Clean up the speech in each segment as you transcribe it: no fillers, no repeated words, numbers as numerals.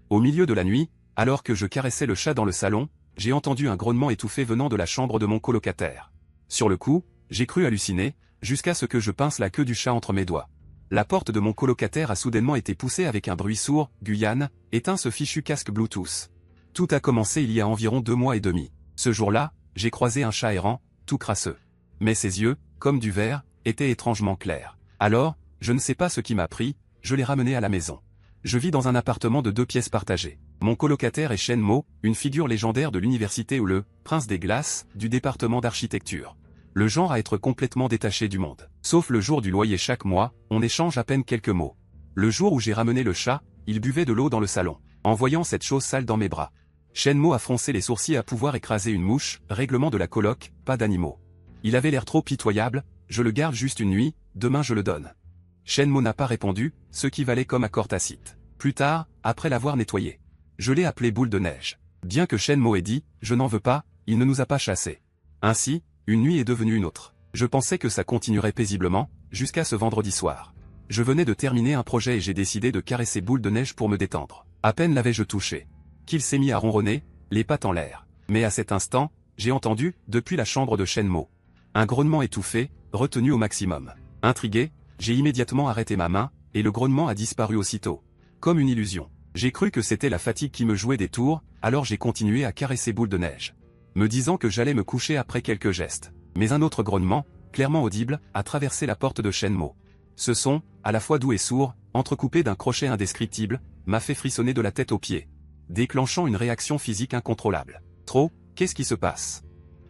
Au milieu de la nuit, alors que je caressais le chat dans le salon, j'ai entendu un grognement étouffé venant de la chambre de mon colocataire. Sur le coup, j'ai cru halluciner, jusqu'à ce que je pince la queue du chat entre mes doigts. La porte de mon colocataire a soudainement été poussée avec un bruit sourd. Guyane, éteins ce fichu casque Bluetooth. Tout a commencé il y a environ 2 mois et demi. Ce jour-là, j'ai croisé un chat errant, tout crasseux. Mais ses yeux, comme du verre, étaient étrangement clairs. Alors, je ne sais pas ce qui m'a pris, je l'ai ramené à la maison. Je vis dans un appartement de 2 pièces partagées. Mon colocataire est Shenmo, une figure légendaire de l'université ou le prince des glaces, du département d'architecture. Le genre à être complètement détaché du monde. Sauf le jour du loyer chaque mois, on échange à peine quelques mots. Le jour où j'ai ramené le chat, il buvait de l'eau dans le salon. En voyant cette chose sale dans mes bras, Shenmo a froncé les sourcils à pouvoir écraser une mouche. Règlement de la coloc, pas d'animaux. Il avait l'air trop pitoyable. Je le garde juste une nuit, demain je le donne. Shenmo n'a pas répondu, ce qui valait comme accord tacite. Plus tard, après l'avoir nettoyé, je l'ai appelé boule de neige. Bien que Shenmo ait dit « je n'en veux pas », il ne nous a pas chassés. Ainsi, une nuit est devenue une autre. Je pensais que ça continuerait paisiblement, jusqu'à ce vendredi soir. Je venais de terminer un projet et j'ai décidé de caresser boule de neige pour me détendre. À peine l'avais-je touché qu'il s'est mis à ronronner, les pattes en l'air. Mais à cet instant, j'ai entendu, depuis la chambre de Shenmo, un grognement étouffé, retenu au maximum. Intrigué, j'ai immédiatement arrêté ma main, et le grognement a disparu aussitôt. Comme une illusion. J'ai cru que c'était la fatigue qui me jouait des tours, alors j'ai continué à caresser boule de neige, me disant que j'allais me coucher après quelques gestes. Mais un autre grognement, clairement audible, a traversé la porte de Shenmo. Ce son, à la fois doux et sourd, entrecoupé d'un crochet indescriptible, m'a fait frissonner de la tête aux pieds, déclenchant une réaction physique incontrôlable. Trop, qu'est-ce qui se passe?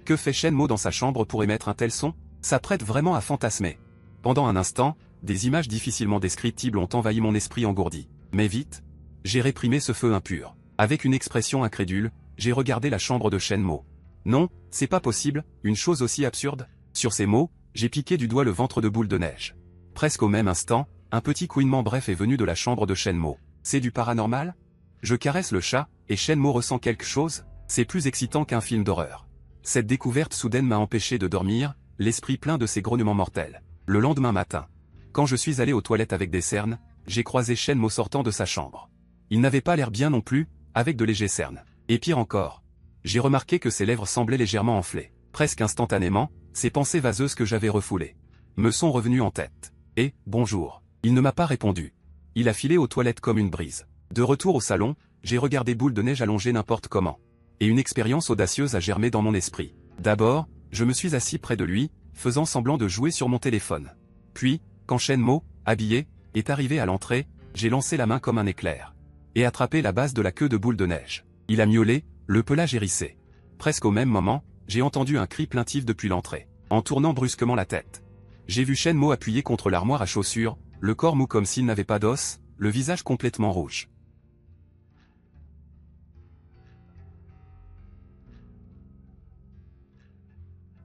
Que fait Shenmo dans sa chambre pour émettre un tel son? Ça prête vraiment à fantasmer. Pendant un instant, des images difficilement descriptibles ont envahi mon esprit engourdi. Mais vite, j'ai réprimé ce feu impur. Avec une expression incrédule, j'ai regardé la chambre de Shenmo. Non, c'est pas possible, une chose aussi absurde. Sur ces mots, j'ai piqué du doigt le ventre de boule de neige. Presque au même instant, un petit couinement bref est venu de la chambre de Shenmo. C'est du paranormal? Je caresse le chat, et Shenmo ressent quelque chose. C'est plus excitant qu'un film d'horreur. Cette découverte soudaine m'a empêché de dormir, l'esprit plein de ces grognements mortels. Le lendemain matin, quand je suis allé aux toilettes avec des cernes, j'ai croisé Shenmo sortant de sa chambre. Il n'avait pas l'air bien non plus, avec de légers cernes. Et pire encore, j'ai remarqué que ses lèvres semblaient légèrement enflées. Presque instantanément, ces pensées vaseuses que j'avais refoulées me sont revenues en tête. Et, bonjour. Il ne m'a pas répondu. Il a filé aux toilettes comme une brise. De retour au salon, j'ai regardé boule de neige allongée n'importe comment. Et une expérience audacieuse a germé dans mon esprit. D'abord, je me suis assis près de lui, faisant semblant de jouer sur mon téléphone. Puis, quand Shenmo, habillé, est arrivé à l'entrée, j'ai lancé la main comme un éclair. Et attrapé la base de la queue de boule de neige. Il a miaulé, le pelage hérissé. Presque au même moment, j'ai entendu un cri plaintif depuis l'entrée. En tournant brusquement la tête, j'ai vu Shenmo appuyé contre l'armoire à chaussures, le corps mou comme s'il n'avait pas d'os, le visage complètement rouge.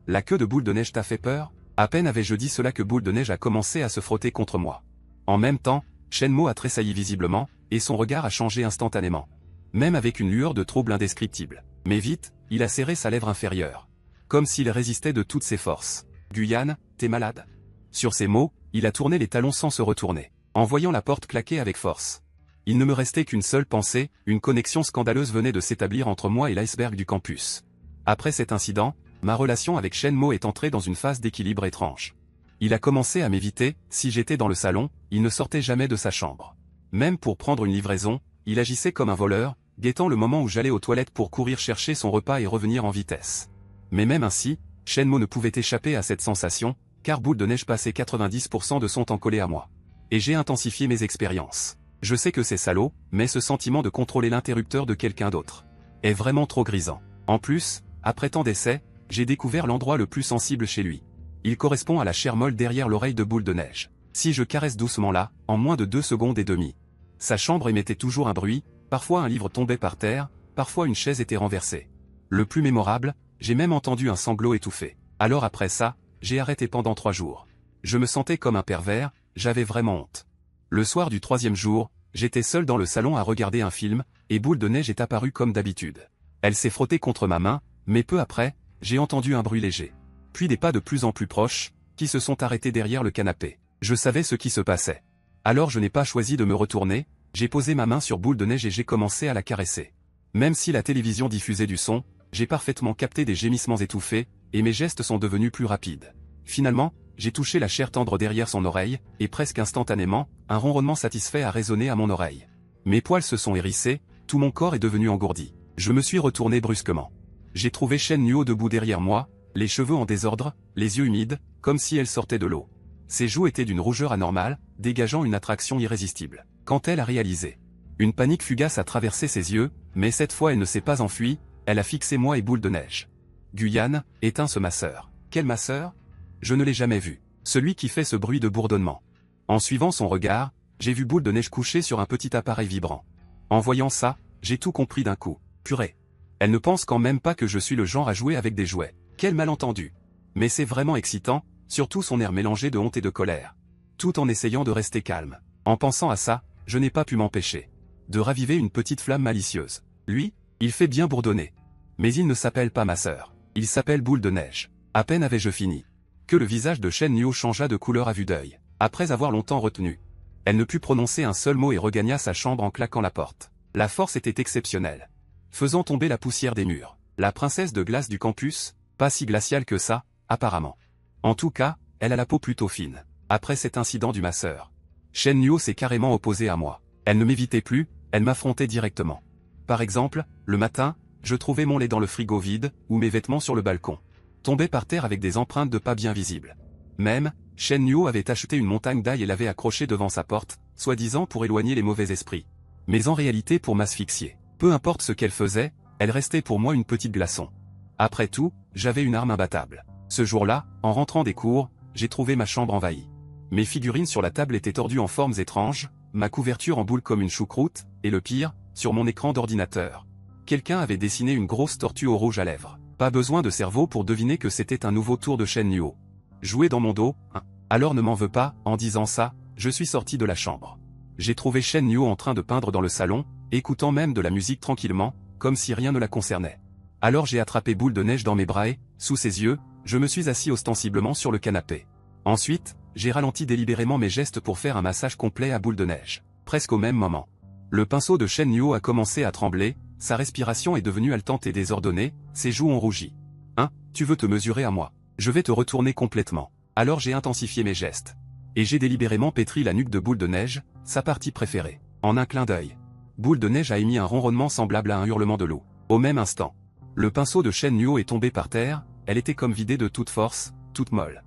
La queue de boule de neige t'a fait peur? À peine avais-je dit cela que boule de neige a commencé à se frotter contre moi. En même temps, Shenmo a tressailli visiblement, et son regard a changé instantanément. Même avec une lueur de trouble indescriptible. Mais vite, il a serré sa lèvre inférieure. Comme s'il résistait de toutes ses forces. Guyane, t'es malade? Sur ces mots, il a tourné les talons sans se retourner, en voyant la porte claquer avec force. Il ne me restait qu'une seule pensée, une connexion scandaleuse venait de s'établir entre moi et l'iceberg du campus. Après cet incident, ma relation avec Shenmo est entrée dans une phase d'équilibre étrange. Il a commencé à m'éviter, si j'étais dans le salon, il ne sortait jamais de sa chambre. Même pour prendre une livraison, il agissait comme un voleur, guettant le moment où j'allais aux toilettes pour courir chercher son repas et revenir en vitesse. Mais même ainsi, Shenmo ne pouvait échapper à cette sensation, car boule de neige passait 90% de son temps collé à moi. Et j'ai intensifié mes expériences. Je sais que c'est salaud, mais ce sentiment de contrôler l'interrupteur de quelqu'un d'autre est vraiment trop grisant. En plus, après tant d'essais, j'ai découvert l'endroit le plus sensible chez lui. Il correspond à la chair molle derrière l'oreille de boule de neige. Si je caresse doucement là, en moins de 2 secondes et demie, sa chambre émettait toujours un bruit, parfois un livre tombait par terre, parfois une chaise était renversée. Le plus mémorable, j'ai même entendu un sanglot étouffé. Alors après ça, j'ai arrêté pendant 3 jours. Je me sentais comme un pervers, j'avais vraiment honte. Le soir du 3e jour, j'étais seul dans le salon à regarder un film, et boule de neige est apparue comme d'habitude. Elle s'est frottée contre ma main, mais peu après, j'ai entendu un bruit léger. Puis des pas de plus en plus proches, qui se sont arrêtés derrière le canapé. Je savais ce qui se passait. Alors je n'ai pas choisi de me retourner, J'ai posé ma main sur Boule de Neige et j'ai commencé à la caresser. Même si la télévision diffusait du son, j'ai parfaitement capté des gémissements étouffés, et mes gestes sont devenus plus rapides. Finalement, j'ai touché la chair tendre derrière son oreille, et presque instantanément, un ronronnement satisfait a résonné à mon oreille. Mes poils se sont hérissés, tout mon corps est devenu engourdi. Je me suis retourné brusquement. J'ai trouvé Shen Yuo debout derrière moi, les cheveux en désordre, les yeux humides, comme si elle sortait de l'eau. Ses joues étaient d'une rougeur anormale, dégageant une attraction irrésistible. Quand elle a réalisé, une panique fugace a traversé ses yeux, mais cette fois elle ne s'est pas enfuie, elle a fixé moi et Boule de Neige. Guyane, éteins ce masseur. Quel masseur? Je ne l'ai jamais vu. Celui qui fait ce bruit de bourdonnement. En suivant son regard, j'ai vu Boule de Neige couchée sur un petit appareil vibrant. En voyant ça, j'ai tout compris d'un coup. Purée. Elle ne pense quand même pas que je suis le genre à jouer avec des jouets. Quel malentendu. Mais c'est vraiment excitant, surtout son air mélangé de honte et de colère. Tout en essayant de rester calme. En pensant à ça, je n'ai pas pu m'empêcher de raviver une petite flamme malicieuse. Lui, il fait bien bourdonner. Mais il ne s'appelle pas ma sœur. Il s'appelle Boule de Neige. À peine avais-je fini que le visage de Shen Yuo changea de couleur à vue d'œil. Après avoir longtemps retenu, elle ne put prononcer un seul mot et regagna sa chambre en claquant la porte. La force était exceptionnelle, faisant tomber la poussière des murs. La princesse de glace du campus, pas si glaciale que ça, apparemment. En tout cas, elle a la peau plutôt fine. Après cet incident du masseur, Shen Yuo s'est carrément opposée à moi. Elle ne m'évitait plus, elle m'affrontait directement. Par exemple, le matin, je trouvais mon lait dans le frigo vide, ou mes vêtements sur le balcon, tombaient par terre avec des empreintes de pas bien visibles. Même, Shen Yuo avait acheté une montagne d'ail et l'avait accrochée devant sa porte, soi-disant pour éloigner les mauvais esprits. Mais en réalité pour m'asphyxier. Peu importe ce qu'elle faisait, elle restait pour moi une petite glaçon. Après tout, j'avais une arme imbattable. Ce jour-là, en rentrant des cours, j'ai trouvé ma chambre envahie. Mes figurines sur la table étaient tordues en formes étranges, ma couverture en boule comme une choucroute, et le pire, sur mon écran d'ordinateur. Quelqu'un avait dessiné une grosse tortue au rouge à lèvres. Pas besoin de cerveau pour deviner que c'était un nouveau tour de Shen Yuo. Jouer dans mon dos, hein. Alors ne m'en veux pas, en disant ça, je suis sorti de la chambre. J'ai trouvé Shen Yuo en train de peindre dans le salon, écoutant même de la musique tranquillement, comme si rien ne la concernait. Alors j'ai attrapé Boule de Neige dans mes bras et, sous ses yeux, je me suis assis ostensiblement sur le canapé. Ensuite, j'ai ralenti délibérément mes gestes pour faire un massage complet à Boule de Neige. Presque au même moment, le pinceau de Shen Yuo a commencé à trembler, sa respiration est devenue haletante et désordonnée, ses joues ont rougi. Hein, tu veux te mesurer à moi? Je vais te retourner complètement. Alors j'ai intensifié mes gestes. Et j'ai délibérément pétri la nuque de Boule de Neige, sa partie préférée. En un clin d'œil, Boule de Neige a émis un ronronnement semblable à un hurlement de loup. Au même instant, le pinceau de Shen Yuo est tombé par terre, elle était comme vidée de toute force, toute molle.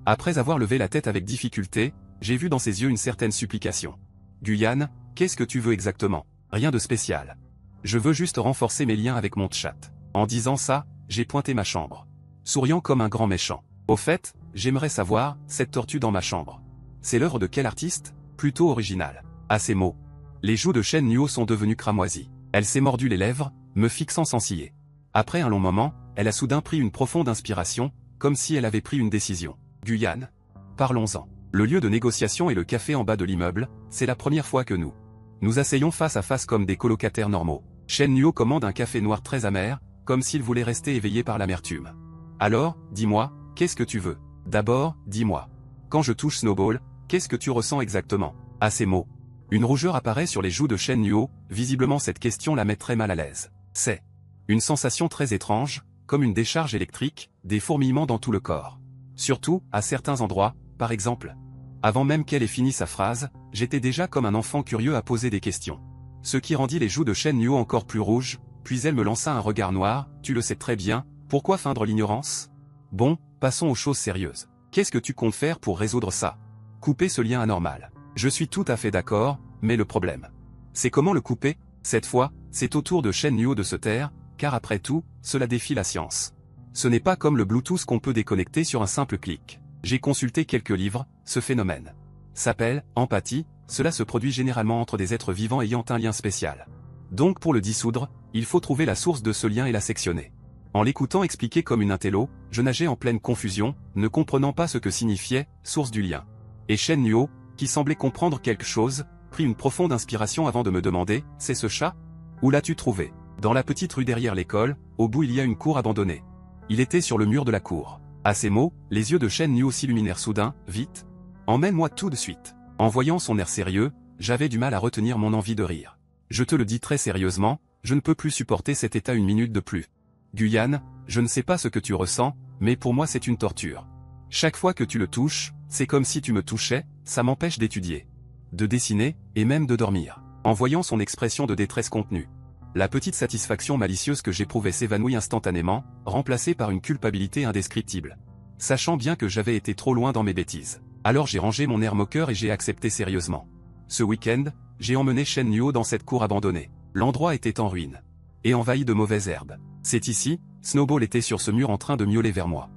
Après avoir levé la tête avec difficulté, j'ai vu dans ses yeux une certaine supplication. Guyane, qu'est-ce que tu veux exactement? Rien de spécial. Je veux juste renforcer mes liens avec mon chat. En disant ça, j'ai pointé ma chambre, souriant comme un grand méchant. Au fait, j'aimerais savoir, cette tortue dans ma chambre, c'est l'œuvre de quel artiste? Plutôt original. À ces mots, les joues de Shen Yuo sont devenues cramoisies. Elle s'est mordu les lèvres, me fixant sans ciller. Après un long moment, elle a soudain pris une profonde inspiration, comme si elle avait pris une décision. Guyane, parlons-en. Le lieu de négociation est le café en bas de l'immeuble, c'est la première fois que nous asseyons face à face comme des colocataires normaux. Shen Yuo commande un café noir très amer, comme s'il voulait rester éveillé par l'amertume. Alors, dis-moi, qu'est-ce que tu veux? D'abord, dis-moi. Quand je touche Snowball, qu'est-ce que tu ressens exactement? À ces mots, une rougeur apparaît sur les joues de Shen Yuo, visiblement cette question la met très mal à l'aise. C'est une sensation très étrange, comme une décharge électrique, des fourmillements dans tout le corps. Surtout, à certains endroits, par exemple. Avant même qu'elle ait fini sa phrase, j'étais déjà comme un enfant curieux à poser des questions. Ce qui rendit les joues de Shen Yuo encore plus rouges, puis elle me lança un regard noir, tu le sais très bien, pourquoi feindre l'ignorance? Bon, passons aux choses sérieuses. Qu'est-ce que tu comptes faire pour résoudre ça? Couper ce lien anormal. Je suis tout à fait d'accord, mais le problème, c'est comment le couper? Cette fois, c'est au tour de Shen Yuo de se taire, car après tout, cela défie la science. Ce n'est pas comme le Bluetooth qu'on peut déconnecter sur un simple clic. J'ai consulté quelques livres, ce phénomène s'appelle empathie, cela se produit généralement entre des êtres vivants ayant un lien spécial. Donc pour le dissoudre, il faut trouver la source de ce lien et la sectionner. En l'écoutant expliquer comme une intello, je nageais en pleine confusion, ne comprenant pas ce que signifiait « source du lien ». Et Shen Yuo, qui semblait comprendre quelque chose, prit une profonde inspiration avant de me demander « c'est ce chat? Où l'as-tu trouvé ?» Dans la petite rue derrière l'école, au bout il y a une cour abandonnée. Il était sur le mur de la cour. À ces mots, les yeux de Shen Yuo s'illuminèrent soudain, vite. Emmène-moi tout de suite. En voyant son air sérieux, j'avais du mal à retenir mon envie de rire. Je te le dis très sérieusement, je ne peux plus supporter cet état une minute de plus. Guyane, je ne sais pas ce que tu ressens, mais pour moi c'est une torture. Chaque fois que tu le touches, c'est comme si tu me touchais, ça m'empêche d'étudier, de dessiner, et même de dormir. En voyant son expression de détresse contenue, la petite satisfaction malicieuse que j'éprouvais s'évanouit instantanément, remplacée par une culpabilité indescriptible. Sachant bien que j'avais été trop loin dans mes bêtises. Alors j'ai rangé mon air moqueur et j'ai accepté sérieusement. Ce week-end, j'ai emmené Shen Nuo dans cette cour abandonnée. L'endroit était en ruine et envahi de mauvaises herbes. C'est ici, Snowball était sur ce mur en train de miauler vers moi.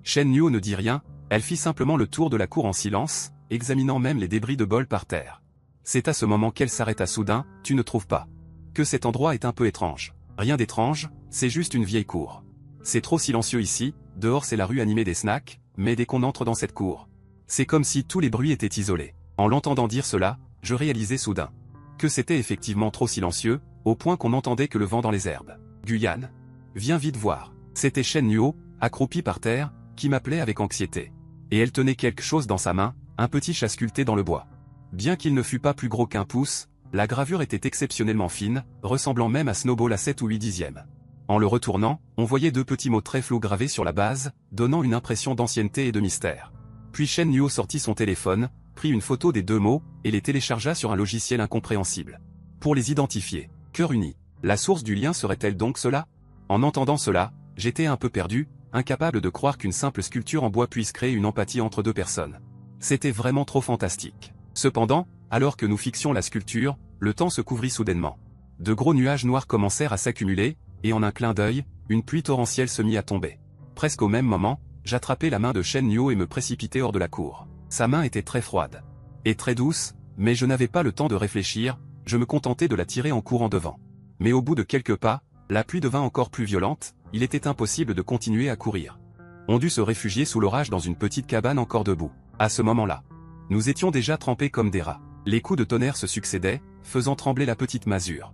Shen Nuo ne dit rien, elle fit simplement le tour de la cour en silence, examinant même les débris de bol par terre. C'est à ce moment qu'elle s'arrêta soudain, tu ne trouves pas que cet endroit est un peu étrange? Rien d'étrange, c'est juste une vieille cour. C'est trop silencieux ici, dehors c'est la rue animée des snacks, mais dès qu'on entre dans cette cour, c'est comme si tous les bruits étaient isolés. En l'entendant dire cela, je réalisais soudain que c'était effectivement trop silencieux, au point qu'on n'entendait que le vent dans les herbes. Guyane, viens vite voir. C'était Shen Nuo, accroupie par terre, qui m'appelait avec anxiété. Et elle tenait quelque chose dans sa main, un petit chat sculpté dans le bois. Bien qu'il ne fût pas plus gros qu'un pouce, la gravure était exceptionnellement fine, ressemblant même à Snowball à 7 ou 8 dixièmes. En le retournant, on voyait deux petits mots très flous gravés sur la base, donnant une impression d'ancienneté et de mystère. Puis Shen Nuo sortit son téléphone, prit une photo des deux mots, et les téléchargea sur un logiciel incompréhensible. Pour les identifier, cœur uni. La source du lien serait-elle donc cela? En entendant cela, j'étais un peu perdu, incapable de croire qu'une simple sculpture en bois puisse créer une empathie entre deux personnes. C'était vraiment trop fantastique. Cependant, alors que nous fixions la sculpture, le temps se couvrit soudainement. De gros nuages noirs commencèrent à s'accumuler, et en un clin d'œil, une pluie torrentielle se mit à tomber. Presque au même moment, j'attrapai la main de Shen Nuo et me précipitai hors de la cour. Sa main était très froide et très douce, mais je n'avais pas le temps de réfléchir, je me contentais de la tirer en courant devant. Mais au bout de quelques pas, la pluie devint encore plus violente, il était impossible de continuer à courir. On dut se réfugier sous l'orage dans une petite cabane encore debout. À ce moment-là, nous étions déjà trempés comme des rats. Les coups de tonnerre se succédaient, faisant trembler la petite masure.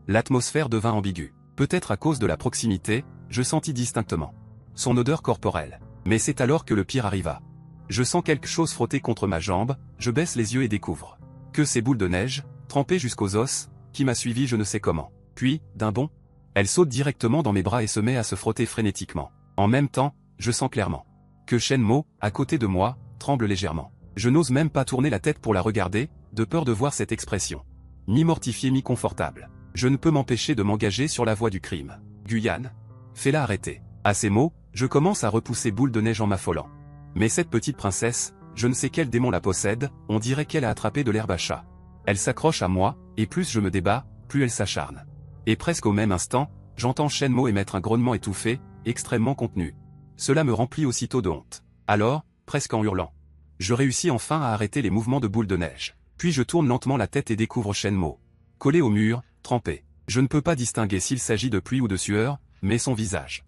L'atmosphère devint ambiguë. Peut-être à cause de la proximité, je sentis distinctement son odeur corporelle. Mais c'est alors que le pire arriva. Je sens quelque chose frotter contre ma jambe, je baisse les yeux et découvre que ces boules de neige, trempées jusqu'aux os, qui m'a suivi je ne sais comment. Puis, d'un bond, elle saute directement dans mes bras et se met à se frotter frénétiquement. En même temps, je sens clairement que Shen Mo, à côté de moi, tremble légèrement. Je n'ose même pas tourner la tête pour la regarder, de peur de voir cette expression. Mi-mortifié mi-confortable. Je ne peux m'empêcher de m'engager sur la voie du crime. Guyane, fais-la arrêter. À ces mots, je commence à repousser boule de neige en m'affolant. Mais cette petite princesse, je ne sais quel démon la possède, on dirait qu'elle a attrapé de l'herbe à chat. Elle s'accroche à moi, et plus je me débat, plus elle s'acharne. Et presque au même instant, j'entends Shen Mo émettre un grognement étouffé, extrêmement contenu. Cela me remplit aussitôt de honte. Alors, presque en hurlant, je réussis enfin à arrêter les mouvements de boule de neige. Puis je tourne lentement la tête et découvre Shen Mo, collé au mur, trempé. Je ne peux pas distinguer s'il s'agit de pluie ou de sueur, mais son visage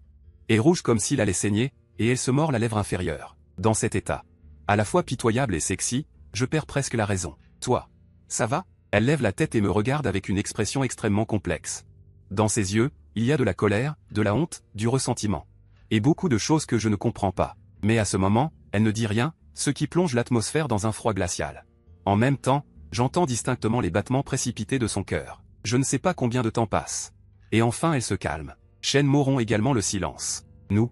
est rouge comme s'il allait saigner, et elle se mord la lèvre inférieure. Dans cet état, à la fois pitoyable et sexy, je perds presque la raison. Toi, ça va? Elle lève la tête et me regarde avec une expression extrêmement complexe. Dans ses yeux, il y a de la colère, de la honte, du ressentiment. Et beaucoup de choses que je ne comprends pas. Mais à ce moment, elle ne dit rien, ce qui plonge l'atmosphère dans un froid glacial. En même temps, j'entends distinctement les battements précipités de son cœur. Je ne sais pas combien de temps passe. Et enfin elle se calme. Shen Mo rompt également le silence. Nous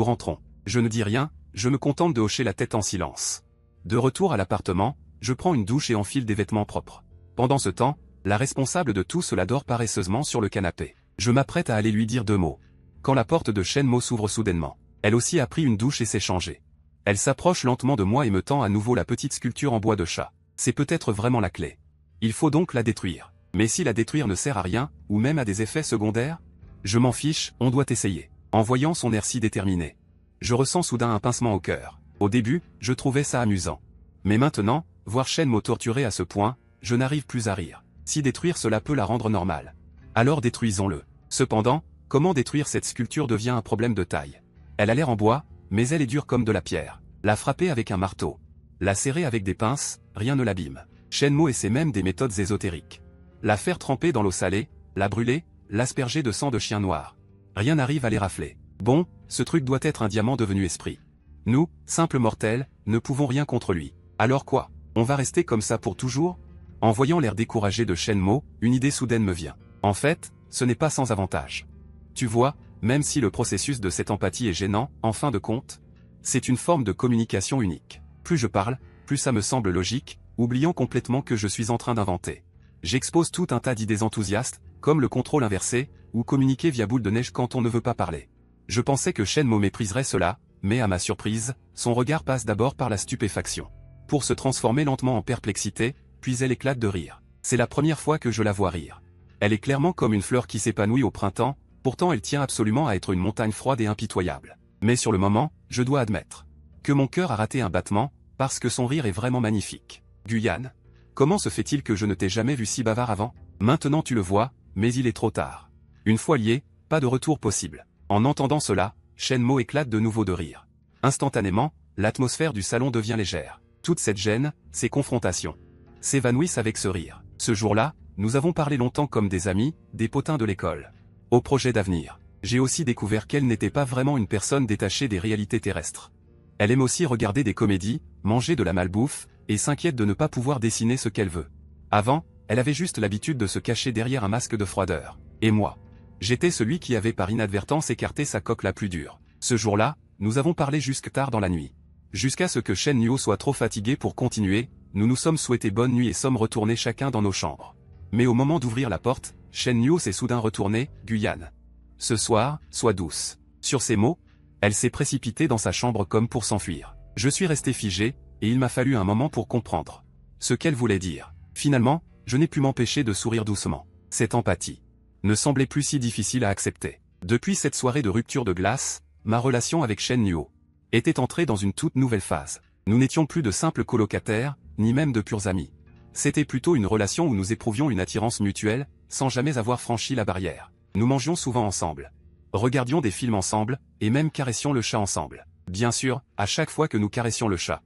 rentrons. Je ne dis rien, je me contente de hocher la tête en silence. De retour à l'appartement, je prends une douche et enfile des vêtements propres. Pendant ce temps, la responsable de tout cela dort paresseusement sur le canapé. Je m'apprête à aller lui dire 2 mots. Quand la porte de Shen Mo s'ouvre soudainement. Elle aussi a pris une douche et s'est changée. Elle s'approche lentement de moi et me tend à nouveau la petite sculpture en bois de chat. C'est peut-être vraiment la clé. Il faut donc la détruire. Mais si la détruire ne sert à rien, ou même à des effets secondaires? Je m'en fiche, on doit essayer. En voyant son air si déterminé, je ressens soudain un pincement au cœur. Au début, je trouvais ça amusant. Mais maintenant, voir Shen Mo torturé à ce point, je n'arrive plus à rire. Si détruire cela peut la rendre normale, alors détruisons-le. Cependant, comment détruire cette sculpture devient un problème de taille. Elle a l'air en bois, mais elle est dure comme de la pierre. La frapper avec un marteau, la serrer avec des pinces, rien ne l'abîme. Shen Mo essaie même des méthodes ésotériques. La faire tremper dans l'eau salée, la brûler, l'asperger de sang de chien noir. Rien n'arrive à les rafler. Bon, ce truc doit être un diamant devenu esprit. Nous, simples mortels, ne pouvons rien contre lui. Alors quoi? On va rester comme ça pour toujours? En voyant l'air découragé de Shenmo, une idée soudaine me vient. En fait, ce n'est pas sans avantage. Tu vois, même si le processus de cette empathie est gênant, en fin de compte, c'est une forme de communication unique. Plus je parle, plus ça me semble logique, oubliant complètement que je suis en train d'inventer. J'expose tout un tas d'idées enthousiastes, comme le contrôle inversé, ou communiquer via boule de neige quand on ne veut pas parler. Je pensais que Shenmo mépriserait cela, mais à ma surprise, son regard passe d'abord par la stupéfaction, pour se transformer lentement en perplexité, puis elle éclate de rire. C'est la première fois que je la vois rire. Elle est clairement comme une fleur qui s'épanouit au printemps, pourtant elle tient absolument à être une montagne froide et impitoyable. Mais sur le moment, je dois admettre que mon cœur a raté un battement, parce que son rire est vraiment magnifique. Guyane, comment se fait-il que je ne t'ai jamais vu si bavard avant? Maintenant tu le vois, mais il est trop tard. Une fois lié, pas de retour possible. En entendant cela, Shenmo éclate de nouveau de rire. Instantanément, l'atmosphère du salon devient légère. Toute cette gêne, ces confrontations, s'évanouissent avec ce rire. Ce jour-là, nous avons parlé longtemps comme des amis, des potins de l'école. Au projet d'avenir. J'ai aussi découvert qu'elle n'était pas vraiment une personne détachée des réalités terrestres. Elle aime aussi regarder des comédies, manger de la malbouffe, et s'inquiète de ne pas pouvoir dessiner ce qu'elle veut. Avant, elle avait juste l'habitude de se cacher derrière un masque de froideur. Et moi, j'étais celui qui avait par inadvertance écarté sa coque la plus dure. Ce jour-là, nous avons parlé jusque tard dans la nuit. Jusqu'à ce que Shen Nuo soit trop fatigué pour continuer, nous nous sommes souhaités bonne nuit et sommes retournés chacun dans nos chambres. Mais au moment d'ouvrir la porte, Shen Nuo s'est soudain retourné, Guyane. Ce soir, sois douce. Sur ces mots, elle s'est précipitée dans sa chambre comme pour s'enfuir. Je suis resté figé, et il m'a fallu un moment pour comprendre ce qu'elle voulait dire. Finalement, je n'ai pu m'empêcher de sourire doucement. Cette empathie ne semblait plus si difficile à accepter. Depuis cette soirée de rupture de glace, ma relation avec Shen Nuo était entrée dans une toute nouvelle phase. Nous n'étions plus de simples colocataires, ni même de purs amis. C'était plutôt une relation où nous éprouvions une attirance mutuelle, sans jamais avoir franchi la barrière. Nous mangions souvent ensemble, regardions des films ensemble, et même caressions le chat ensemble. Bien sûr, à chaque fois que nous caressions le chat,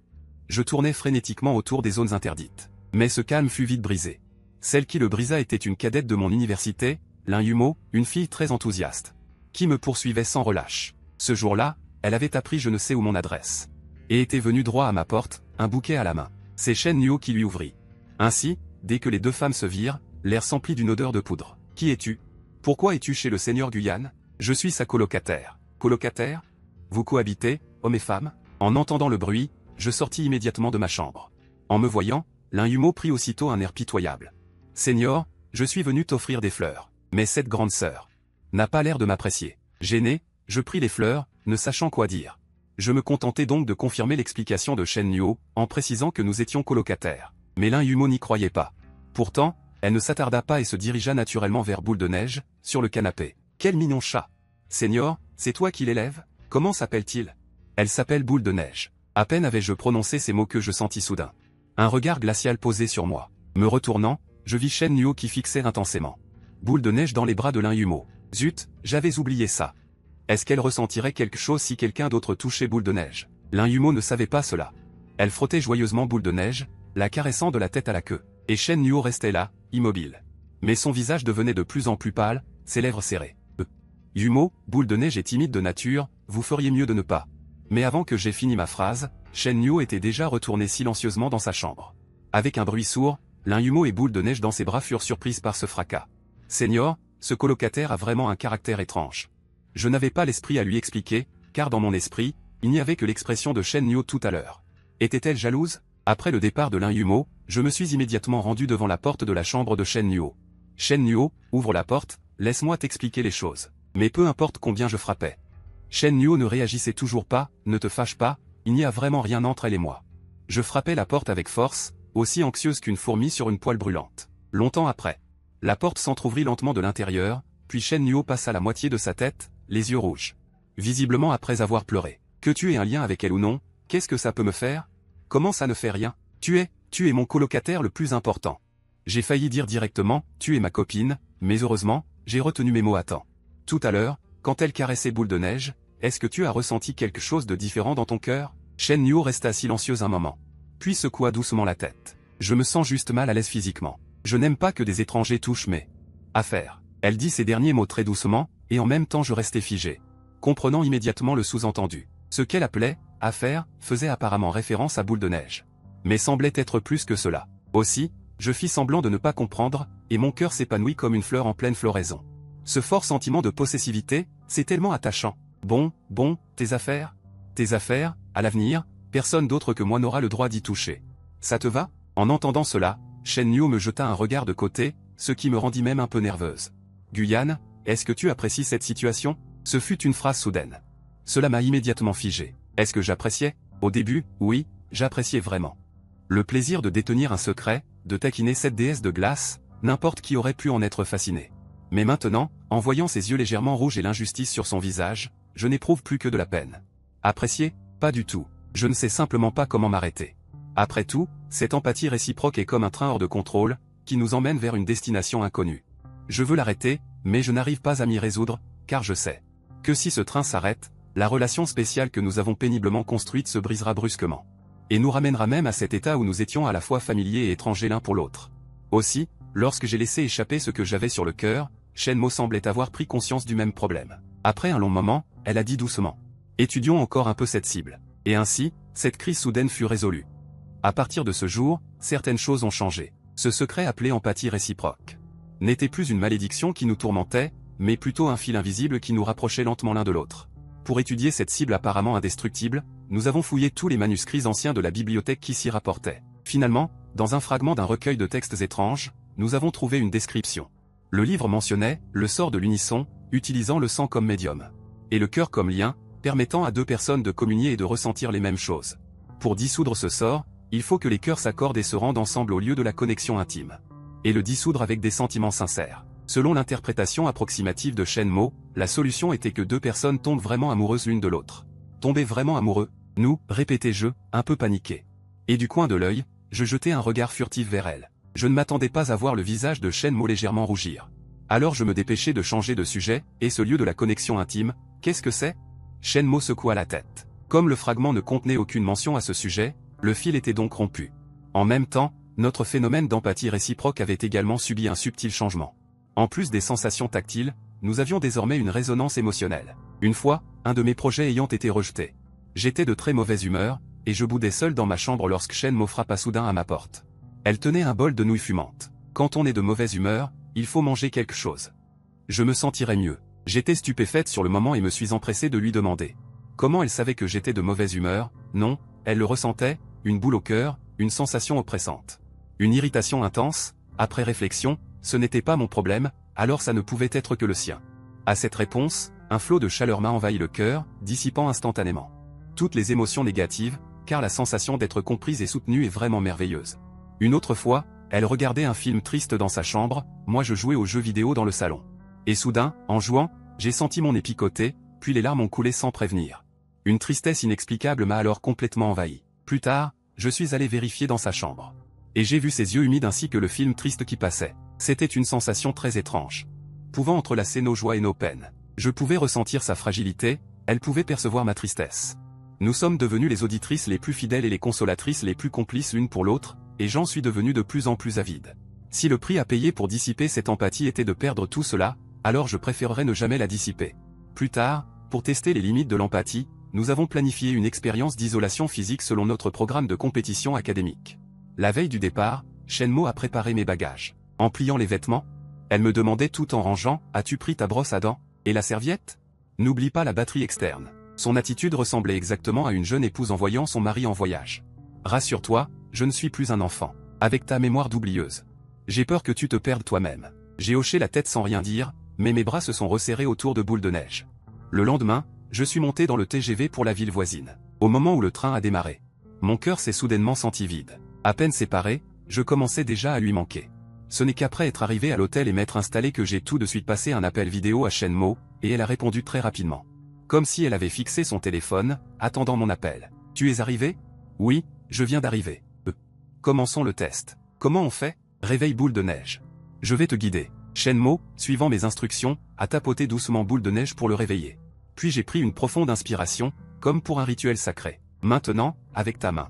je tournais frénétiquement autour des zones interdites. Mais ce calme fut vite brisé. Celle qui le brisa était une cadette de mon université, Lin Yumo, une fille très enthousiaste, qui me poursuivait sans relâche. Ce jour-là, elle avait appris je ne sais où mon adresse, et était venue droit à ma porte, un bouquet à la main. C'est Shen Nuo qui lui ouvrit. Ainsi, dès que les deux femmes se virent, l'air s'emplit d'une odeur de poudre. Qui es-tu? Pourquoi es-tu chez le seigneur Guyane? Je suis sa colocataire. Colocataire? Vous cohabitez, homme et femme? En entendant le bruit, je sortis immédiatement de ma chambre. En me voyant, Lin Yumo prit aussitôt un air pitoyable. Seigneur, je suis venu t'offrir des fleurs. Mais cette grande sœur n'a pas l'air de m'apprécier. Gêné, je pris les fleurs, ne sachant quoi dire. Je me contentais donc de confirmer l'explication de Shen Nuo, en précisant que nous étions colocataires. Mais Lin Yumo n'y croyait pas. Pourtant, elle ne s'attarda pas et se dirigea naturellement vers Boule de Neige, sur le canapé. Quel mignon chat! Seigneur, c'est toi qui l'élèves? Comment s'appelle-t-il? Elle s'appelle Boule de Neige. À peine avais-je prononcé ces mots que je sentis soudain un regard glacial posé sur moi. Me retournant, je vis Shen Nuo qui fixait intensément Boule de Neige dans les bras de Lin Yumo. Zut, j'avais oublié ça. Est-ce qu'elle ressentirait quelque chose si quelqu'un d'autre touchait Boule de Neige? Lin Yumo ne savait pas cela. Elle frottait joyeusement Boule de Neige, la caressant de la tête à la queue. Et Shen Nuo restait là, immobile. Mais son visage devenait de plus en plus pâle, ses lèvres serrées. Yumo, Boule de Neige est timide de nature, vous feriez mieux de ne pas. Mais avant que j'aie fini ma phrase, Shen Nuo était déjà retourné silencieusement dans sa chambre. Avec un bruit sourd, Lin Yumo et Boule de Neige dans ses bras furent surprises par ce fracas. Seigneur, ce colocataire a vraiment un caractère étrange. Je n'avais pas l'esprit à lui expliquer, car dans mon esprit, il n'y avait que l'expression de Shen Nuo tout à l'heure. Était-elle jalouse? Après le départ de Lin Yumo, je me suis immédiatement rendu devant la porte de la chambre de Shen Nuo. Shen Nuo, ouvre la porte, laisse-moi t'expliquer les choses. Mais peu importe combien je frappais. Shen Nuo ne réagissait toujours pas, ne te fâche pas, il n'y a vraiment rien entre elle et moi. Je frappais la porte avec force, aussi anxieuse qu'une fourmi sur une poêle brûlante. Longtemps après, la porte s'entr'ouvrit lentement de l'intérieur, puis Shen Nuo passa la moitié de sa tête, les yeux rouges. Visiblement après avoir pleuré. Que tu aies un lien avec elle ou non, qu'est-ce que ça peut me faire? Comment ça ne fait rien? Tu es mon colocataire le plus important. J'ai failli dire directement, tu es ma copine, mais heureusement, j'ai retenu mes mots à temps. Tout à l'heure, quand elle caressait Boule de Neige, est-ce que tu as ressenti quelque chose de différent dans ton cœur? Shen Nuo resta silencieuse un moment. Puis secoua doucement la tête. Je me sens juste mal à l'aise physiquement. Je n'aime pas que des étrangers touchent mes affaires. Elle dit ces derniers mots très doucement, et en même temps je restais figé, comprenant immédiatement le sous-entendu. Ce qu'elle appelait affaire, faisait apparemment référence à Boule de Neige. Mais semblait être plus que cela. Aussi, je fis semblant de ne pas comprendre, et mon cœur s'épanouit comme une fleur en pleine floraison. Ce fort sentiment de possessivité, c'est tellement attachant. Bon, tes affaires, à l'avenir, personne d'autre que moi n'aura le droit d'y toucher. Ça te va? En entendant cela, Shen Niu me jeta un regard de côté, ce qui me rendit même un peu nerveuse. Guyane, est-ce que tu apprécies cette situation? Ce fut une phrase soudaine. Cela m'a immédiatement figé. Est-ce que j'appréciais? Au début, oui, j'appréciais vraiment. Le plaisir de détenir un secret, de taquiner cette déesse de glace, n'importe qui aurait pu en être fasciné. Mais maintenant, en voyant ses yeux légèrement rouges et l'injustice sur son visage, je n'éprouve plus que de la peine. Apprécier? Pas du tout. Je ne sais simplement pas comment m'arrêter. Après tout, cette empathie réciproque est comme un train hors de contrôle, qui nous emmène vers une destination inconnue. Je veux l'arrêter, mais je n'arrive pas à m'y résoudre, car je sais que si ce train s'arrête, la relation spéciale que nous avons péniblement construite se brisera brusquement. Et nous ramènera même à cet état où nous étions à la fois familiers et étrangers l'un pour l'autre. Aussi, lorsque j'ai laissé échapper ce que j'avais sur le cœur, Shen Mo semblait avoir pris conscience du même problème. Après un long moment, elle a dit doucement. Étudions encore un peu cette cible. Et ainsi, cette crise soudaine fut résolue. À partir de ce jour, certaines choses ont changé. Ce secret appelé empathie réciproque n'était plus une malédiction qui nous tourmentait, mais plutôt un fil invisible qui nous rapprochait lentement l'un de l'autre. Pour étudier cette cible apparemment indestructible, nous avons fouillé tous les manuscrits anciens de la bibliothèque qui s'y rapportaient. Finalement, dans un fragment d'un recueil de textes étranges, nous avons trouvé une description. Le livre mentionnait le sort de l'unisson, utilisant le sang comme médium, et le cœur comme lien, permettant à deux personnes de communier et de ressentir les mêmes choses. Pour dissoudre ce sort, il faut que les cœurs s'accordent et se rendent ensemble au lieu de la connexion intime. Et le dissoudre avec des sentiments sincères. Selon l'interprétation approximative de Shen Mo, la solution était que deux personnes tombent vraiment amoureuses l'une de l'autre. Tomber vraiment amoureux? Nous, répétai-je, un peu paniqué. Et du coin de l'œil, je jetai un regard furtif vers elle. Je ne m'attendais pas à voir le visage de Shen Mo légèrement rougir. Alors je me dépêchai de changer de sujet, et ce lieu de la connexion intime, qu'est-ce que c'est? Shen Mo secoua la tête. Comme le fragment ne contenait aucune mention à ce sujet, le fil était donc rompu. En même temps, notre phénomène d'empathie réciproque avait également subi un subtil changement. En plus des sensations tactiles, nous avions désormais une résonance émotionnelle. Une fois, un de mes projets ayant été rejeté. J'étais de très mauvaise humeur, et je boudais seul dans ma chambre lorsque Shen Mo frappa soudain à ma porte. Elle tenait un bol de nouilles fumantes. Quand on est de mauvaise humeur, il faut manger quelque chose. Je me sentirais mieux. J'étais stupéfaite sur le moment et me suis empressé de lui demander. Comment elle savait que j'étais de mauvaise humeur? Non, elle le ressentait, une boule au cœur, une sensation oppressante. Une irritation intense, après réflexion, ce n'était pas mon problème, alors ça ne pouvait être que le sien. À cette réponse, un flot de chaleur m'a envahi le cœur, dissipant instantanément toutes les émotions négatives, car la sensation d'être comprise et soutenue est vraiment merveilleuse. Une autre fois, elle regardait un film triste dans sa chambre, moi je jouais aux jeux vidéo dans le salon. Et soudain, en jouant, j'ai senti mon nez picoter, puis les larmes ont coulé sans prévenir. Une tristesse inexplicable m'a alors complètement envahi. Plus tard, je suis allé vérifier dans sa chambre. Et j'ai vu ses yeux humides ainsi que le film triste qui passait. C'était une sensation très étrange. Pouvant entrelacer nos joies et nos peines. Je pouvais ressentir sa fragilité, elle pouvait percevoir ma tristesse. Nous sommes devenus les auditrices les plus fidèles et les consolatrices les plus complices l'une pour l'autre, et j'en suis devenu de plus en plus avide. Si le prix à payer pour dissiper cette empathie était de perdre tout cela, alors je préférerais ne jamais la dissiper. Plus tard, pour tester les limites de l'empathie, nous avons planifié une expérience d'isolation physique selon notre programme de compétition académique. La veille du départ, Shen Mo a préparé mes bagages. En pliant les vêtements, elle me demandait tout en rangeant, as-tu pris ta brosse à dents, et la serviette? N'oublie pas la batterie externe. Son attitude ressemblait exactement à une jeune épouse envoyant son mari en voyage. Rassure-toi, je ne suis plus un enfant. Avec ta mémoire d'oublieuse. J'ai peur que tu te perdes toi-même. J'ai hoché la tête sans rien dire, mais mes bras se sont resserrés autour de Boule de Neige. Le lendemain, je suis monté dans le TGV pour la ville voisine. Au moment où le train a démarré, mon cœur s'est soudainement senti vide. À peine séparé, je commençais déjà à lui manquer. Ce n'est qu'après être arrivé à l'hôtel et m'être installé que j'ai tout de suite passé un appel vidéo à Shen Mo, et elle a répondu très rapidement. Comme si elle avait fixé son téléphone, attendant mon appel. Tu es arrivé? Oui, je viens d'arriver. Commençons le test. Comment on fait? Réveille Boule de Neige. Je vais te guider. Shen Mo, suivant mes instructions, a tapoté doucement Boule de Neige pour le réveiller. Puis j'ai pris une profonde inspiration, comme pour un rituel sacré. Maintenant, avec ta main.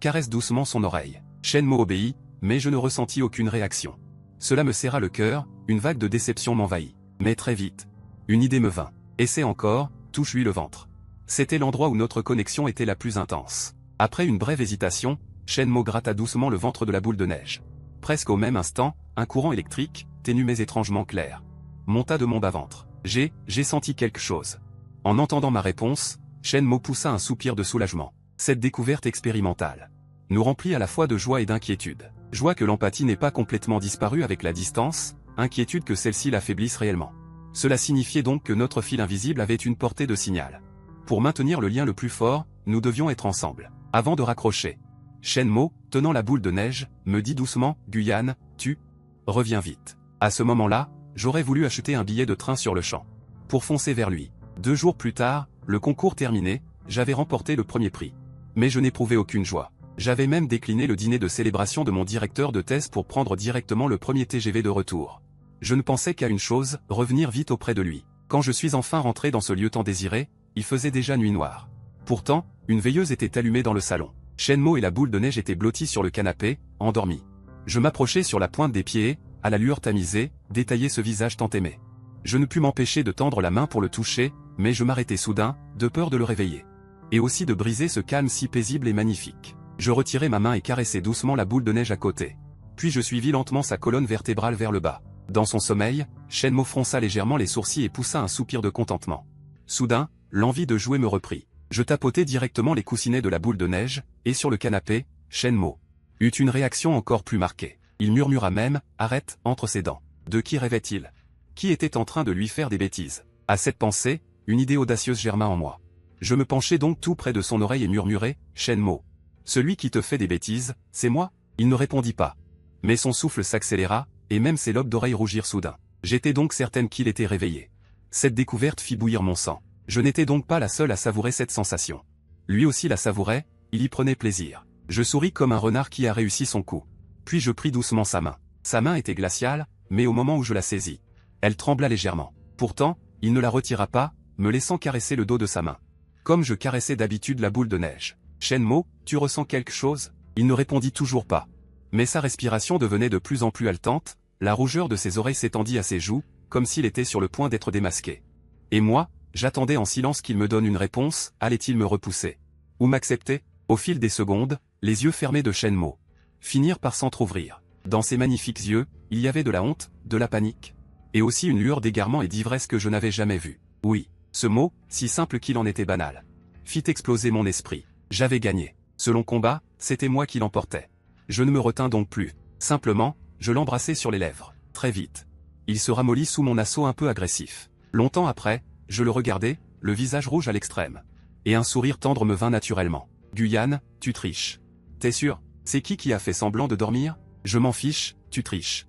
Caresse doucement son oreille. Shen Mo obéit, mais je ne ressentis aucune réaction. Cela me serra le cœur, une vague de déception m'envahit. Mais très vite, une idée me vint. Essaie encore, touche-lui le ventre. C'était l'endroit où notre connexion était la plus intense. Après une brève hésitation, Shenmo gratta doucement le ventre de la boule de neige. Presque au même instant, un courant électrique, ténu mais étrangement clair, monta de mon bas-ventre. J'ai senti quelque chose. En entendant ma réponse, Shenmo poussa un soupir de soulagement. Cette découverte expérimentale nous remplit à la fois de joie et d'inquiétude. Joie que l'empathie n'ait pas complètement disparu avec la distance, inquiétude que celle-ci l'affaiblisse réellement. Cela signifiait donc que notre fil invisible avait une portée de signal. Pour maintenir le lien le plus fort, nous devions être ensemble. Avant de raccrocher, Shenmo, tenant la boule de neige, me dit doucement, « Guyane, tu reviens vite. » À ce moment-là, j'aurais voulu acheter un billet de train sur le champ pour foncer vers lui. 2 jours plus tard, le concours terminé, j'avais remporté le premier prix. Mais je n'éprouvais aucune joie. J'avais même décliné le dîner de célébration de mon directeur de thèse pour prendre directement le premier TGV de retour. Je ne pensais qu'à une chose, revenir vite auprès de lui. Quand je suis enfin rentré dans ce lieu tant désiré, il faisait déjà nuit noire. Pourtant, une veilleuse était allumée dans le salon. Shenmo et la boule de neige étaient blottis sur le canapé, endormis. Je m'approchai sur la pointe des pieds et, à la lueur tamisée, détaillai ce visage tant aimé. Je ne pus m'empêcher de tendre la main pour le toucher, mais je m'arrêtai soudain, de peur de le réveiller. Et aussi de briser ce calme si paisible et magnifique. Je retirai ma main et caressai doucement la boule de neige à côté. Puis je suivis lentement sa colonne vertébrale vers le bas. Dans son sommeil, Shenmo fronça légèrement les sourcils et poussa un soupir de contentement. Soudain, l'envie de jouer me reprit. Je tapotai directement les coussinets de la boule de neige, et sur le canapé, Shenmo eut une réaction encore plus marquée. Il murmura même, « Arrête » entre ses dents. De qui rêvait-il? Qui était en train de lui faire des bêtises? À cette pensée, une idée audacieuse germa en moi. Je me penchai donc tout près de son oreille et murmurai, « Shenmo. Celui qui te fait des bêtises, c'est moi ?» Il ne répondit pas. Mais son souffle s'accéléra, et même ses lobes d'oreilles rougirent soudain. J'étais donc certaine qu'il était réveillé. Cette découverte fit bouillir mon sang. Je n'étais donc pas la seule à savourer cette sensation. Lui aussi la savourait, il y prenait plaisir. Je souris comme un renard qui a réussi son coup. Puis je pris doucement sa main. Sa main était glaciale, mais au moment où je la saisis, elle trembla légèrement. Pourtant, il ne la retira pas, me laissant caresser le dos de sa main. Comme je caressais d'habitude la boule de neige. « Shenmo, tu ressens quelque chose ?» Il ne répondit toujours pas. Mais sa respiration devenait de plus en plus haletante, la rougeur de ses oreilles s'étendit à ses joues, comme s'il était sur le point d'être démasqué. Et moi, j'attendais en silence qu'il me donne une réponse, allait-il me repousser? Ou m'accepter? Au fil des secondes, les yeux fermés de Shenmo finirent par s'entr'ouvrir. Dans ses magnifiques yeux, il y avait de la honte, de la panique, et aussi une lueur d'égarement et d'ivresse que je n'avais jamais vue. Oui, ce mot, si simple qu'il en était banal, fit exploser mon esprit. J'avais gagné. Ce long combat, c'était moi qui l'emportais. Je ne me retins donc plus. Simplement, je l'embrassai sur les lèvres. Très vite. Il se ramollit sous mon assaut un peu agressif. Longtemps après, je le regardai, le visage rouge à l'extrême. Et un sourire tendre me vint naturellement. « Guyane, tu triches. T'es sûr? C'est qui a fait semblant de dormir? Je m'en fiche, tu triches. »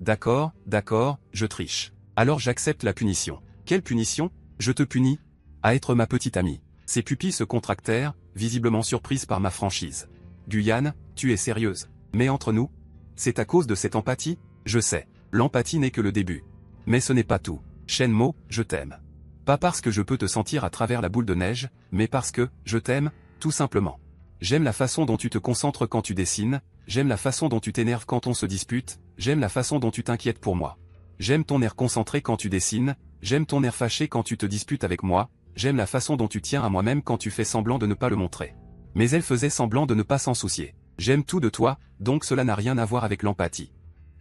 D'accord, je triche. Alors j'accepte la punition. Quelle punition? Je te punis à être ma petite amie. Ses pupilles se contractèrent, visiblement surprises par ma franchise. « Guyane, tu es sérieuse? Mais entre nous? C'est à cause de cette empathie? Je sais, l'empathie n'est que le début. Mais ce n'est pas tout. Shenmo, je t'aime. Pas parce que je peux te sentir à travers la boule de neige, mais parce que, je t'aime, tout simplement. J'aime la façon dont tu te concentres quand tu dessines, j'aime la façon dont tu t'énerves quand on se dispute, j'aime la façon dont tu t'inquiètes pour moi. J'aime ton air concentré quand tu dessines, j'aime ton air fâché quand tu te disputes avec moi, j'aime la façon dont tu tiens à moi-même quand tu fais semblant de ne pas le montrer. » Mais elle faisait semblant de ne pas s'en soucier. J'aime tout de toi, donc cela n'a rien à voir avec l'empathie.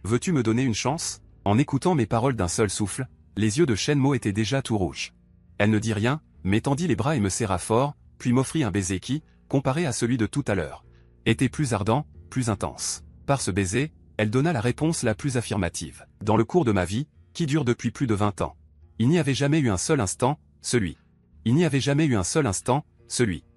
Veux-tu me donner une chance? En écoutant mes paroles d'un seul souffle, les yeux de Shenmo étaient déjà tout rouges. Elle ne dit rien, mais tendit les bras et me serra fort, puis m'offrit un baiser qui, comparé à celui de tout à l'heure, était plus ardent, plus intense. Par ce baiser, elle donna la réponse la plus affirmative. Dans le cours de ma vie, qui dure depuis plus de 20 ans, il n'y avait jamais eu un seul instant, celui. Il n'y avait jamais eu un seul instant, celui.